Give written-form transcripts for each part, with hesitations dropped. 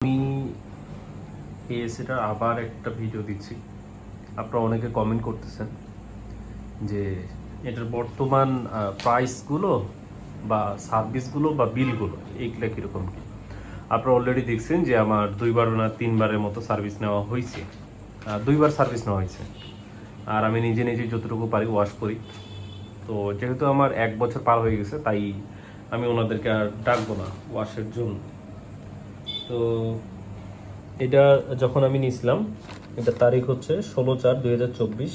আমি এসিটার আবার একটা ভিডিও দিচ্ছি। আপনারা অনেকে কমেন্ট করতেছেন যে এটার বর্তমান প্রাইসগুলো বা সার্ভিসগুলো বা বিলগুলো এইগুলো কীরকম কি। আপনারা অলরেডি দেখছেন যে আমার 2বার না 3বারের মতো সার্ভিস নেওয়া হয়েছে, 2বার সার্ভিস নেওয়া হয়েছে। আর আমি নিজে নিজে যতটুকু পারি ওয়াশ করি। তো যেহেতু আমার 1 বছর পার হয়ে গেছে, তাই আমি ওনাদেরকে আর ডাকবো না ওয়াশের জন্য। তো এটা যখন আমি নিয়েছিলাম, এটা তারিখ হচ্ছে 16/4/2024,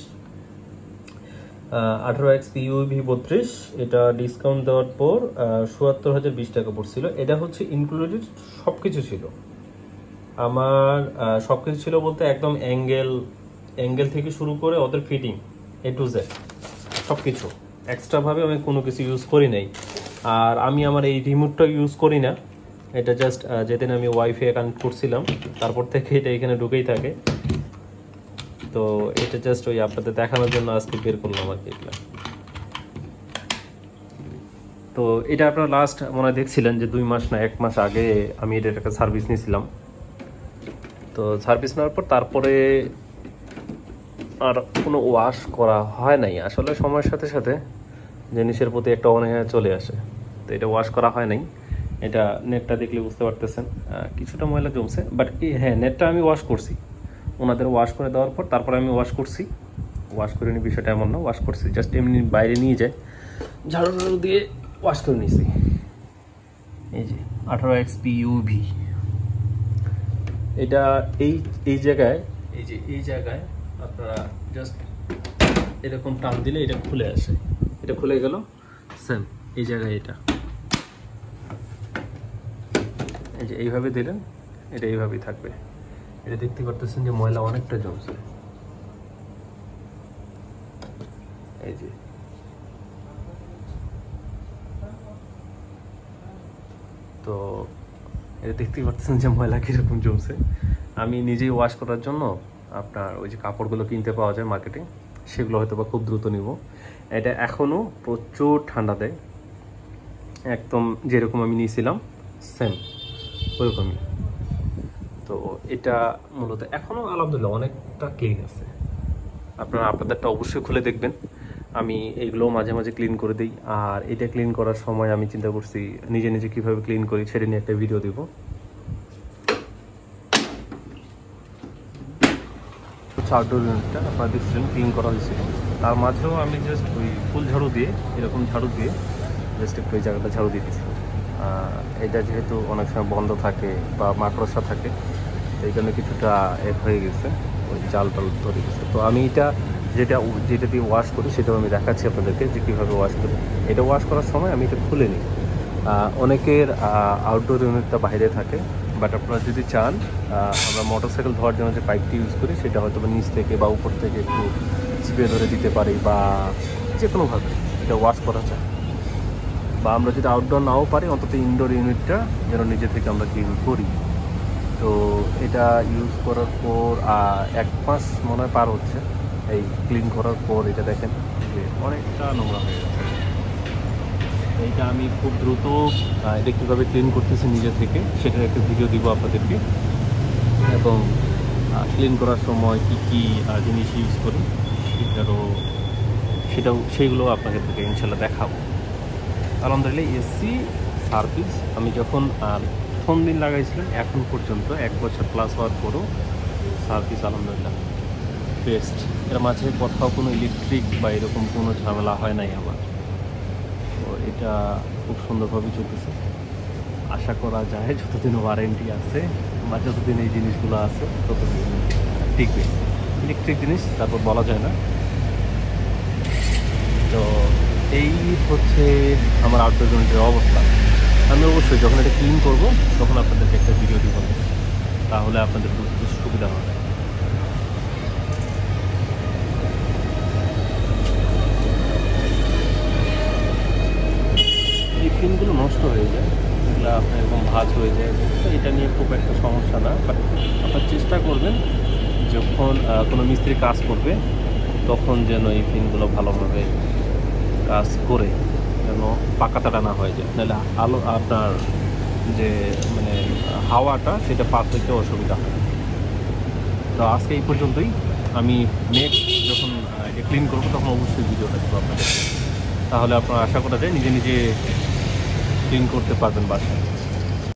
18X PUV 32। এটা ডিসকাউন্ট দেওয়ার পর ৭৭,০২০ টাকা পড়ছিল। এটা হচ্ছে ইনক্লুডেড সব কিছু ছিল আমার, সব কিছু ছিল বলতে একদম অ্যাঙ্গেল থেকে শুরু করে ওদের ফিটিং A to Z সব কিছু। এক্সট্রাভাবে আমি কোনো কিছু ইউজ করি নাই। আর আমি আমার এই রিমোটটা ইউজ করি না, এটা জাস্ট যেদিন আমি ওয়াইফাই কানেক্ট করছিলাম তারপর থেকে এটা এখানে ঢুকেই থাকে। তো এটা জাস্ট ওই আপনাদের দেখানোর জন্য আজকে বের করলাম আর কি এগুলা। তো এটা আপনারা লাস্ট মনে হয় দেখছিলেন যে 2 মাস না 1 মাস আগে আমি এটার একটা সার্ভিস নিয়েছিলাম। তো সার্ভিস নেওয়ার পর তারপরে আর কোনো ওয়াশ করা হয় নাই। আসলে সময়ের সাথে সাথে জিনিসের প্রতি একটা অনীহা চলে আসে, তো এটা ওয়াশ করা হয় নাই। এটা নেটটা দেখলে বুঝতে পারতেছেন কিছুটা ময়লা জমছে, বাট হ্যাঁ নেটটা আমি ওয়াশ করছি। ওনাদের ওয়াশ করে দেওয়ার পর তারপরে আমি ওয়াশ করছি। ওয়াশ করে নি বিষয়টা এমন না, ওয়াশ করছি জাস্ট এমনি বাইরে নিয়ে যায় ঝাড়ু দিয়ে ওয়াশ করে নিয়েছি। এই যে 18X PUV, এটা এই জায়গায়, এই জায়গায় আপনারা জাস্ট এরকম টান দিলে এটা খুলে আসে। এটা খুলে গেল সেম এই জায়গায়, এটা এই যে এইভাবে দিলেন এটা এইভাবেই থাকবে। এটা দেখতে পারতেছেন যে ময়লা অনেকটা জমছে। এই যে তো এটা দেখতে পারতেছেন যে ময়লা কিরকম জমছে। আমি নিজেই ওয়াশ করার জন্য আপনার ওই যে কাপড়গুলো কিনতে পাওয়া যায় মার্কেটে, সেগুলো হয়তো বা খুব দ্রুত নিব। এটা এখনও প্রচুর ঠান্ডা দেয়, একদম যেরকম আমি নিয়েছিলাম সেম ওরকমই। তো এটা মূলত এখনও আলহামদুলিল্লাহ অনেকটা ক্লিন আছে। আপনারা আপনাদেরটা অবশ্যই খুলে দেখবেন। আমি এইগুলো মাঝে মাঝে ক্লিন করে দিই। আর এটা ক্লিন করার সময় আমি চিন্তা করছি নিজে নিজে কীভাবে ক্লিন করি সেটা নিয়ে একটা ভিডিও দেবো। আউটডোর ইউনিটটা আপনারা দেখছিলেন ক্লিন করা হয়েছিল, তার মাঝেও আমি জাস্ট ওই ফুল ঝাড়ু দিয়ে, এরকম ঝাড়ু দিয়ে জাস্ট একটু এই জায়গাটা ঝাড়ু দিয়ে দিচ্ছি। এটা যেহেতু অনেক সময় বন্ধ থাকে বা মাকড়সা থাকে, এই জন্য কিছুটা হয়ে গেছে, ওই জাল টাল ধরে গেছে। তো আমি যেটা দিয়ে ওয়াশ করি সেটাও আমি দেখাচ্ছি আপনাদেরকে যে কীভাবে ওয়াশ করি। এটা ওয়াশ করার সময় আমি এটা খুলে নিই। অনেকের আউটডোর ইউনিটটা বাইরে থাকে, বাট আপনারা যদি চান আমরা মোটরসাইকেল ধোয়ার জন্য যে পাইপটি ইউজ করি সেটা হয়তো বা নিচ থেকে বা উপর থেকে একটু চিপে ধরে দিতে পারি, বা যে কোনোভাবে এটা ওয়াশ করা যায়। বা আমরা যদি আউটডোর নাও পারি অন্তত ইনডোর ইউনিটটা যেন নিজে থেকে আমরা ক্লিন করি। তো এটা ইউজ করার পর 1 মাস মনে হয় পার হচ্ছে। এই ক্লিন করার পর এটা দেখেন যে অনেকটা নোংরা হয়ে গেছে। এইটা আমি খুব দ্রুত এটা কীভাবে ক্লিন করতেছি নিজে থেকে সেটার একটা ভিডিও দিব আপনাদেরকে, এবং ক্লিন করার সময় কী কী জিনিস ইউজ করি সেইগুলো আপনাদের থেকে ইনশাল্লাহ দেখাবো। আলহামদুলিল্লাহ এসি সার্ভিস আমি যখন প্রথম দিন লাগাইছিলাম এখন পর্যন্ত 1 বছর প্লাস হওয়ার পরও সার্ভিস আলহামদুলিল্লাহ বেস্ট। এর মাঝে কোথাও কোনো ইলেকট্রিক বা এরকম কোনো ঝামেলা হয় নাই আমার। তো এটা খুব সুন্দরভাবে চলতেছে। আশা করা যায় যতদিন ওয়ারেন্টি আছে বা যতদিন এই জিনিসগুলো আছে ততদিন টিকবে। ইলেকট্রিক জিনিস তারপর বলা যায় না। তো এই হচ্ছে আমার আউটডোর ইউনিটের অবস্থা। আমি অবশ্যই যখন এটা ক্লিন করবো তখন আপনাদেরকে একটা ভিডিও দিব, তাহলে আপনাদের বুঝতে সুবিধা হবে। এই পিনগুলো নষ্ট হয়ে যায়, এগুলো আপনার এরকম ভাঁজ হয়ে যায়, তো এটা নিয়ে খুব একটা সমস্যা না। বাট আপনার চেষ্টা করবেন যখন কোনো মিস্ত্রি কাজ করবে তখন যেন এই পিনগুলো ভালোভাবে কাজ করে যেন পাকাতাটা না হয়ে যায়, নাহলে আপনার যে মানে হাওয়াটা সেটা পাস হইতে অসুবিধা হয়। তো আজকে এই পর্যন্তই। আমি নেক্সট যখন এটা ক্লিন করবো তখন অবশ্যই ভিডিওটা দেবো আপনাদের, তাহলে আপনারা আশা করা যায় নিজে নিজে ক্লিন করতে পারবেন বাসায়।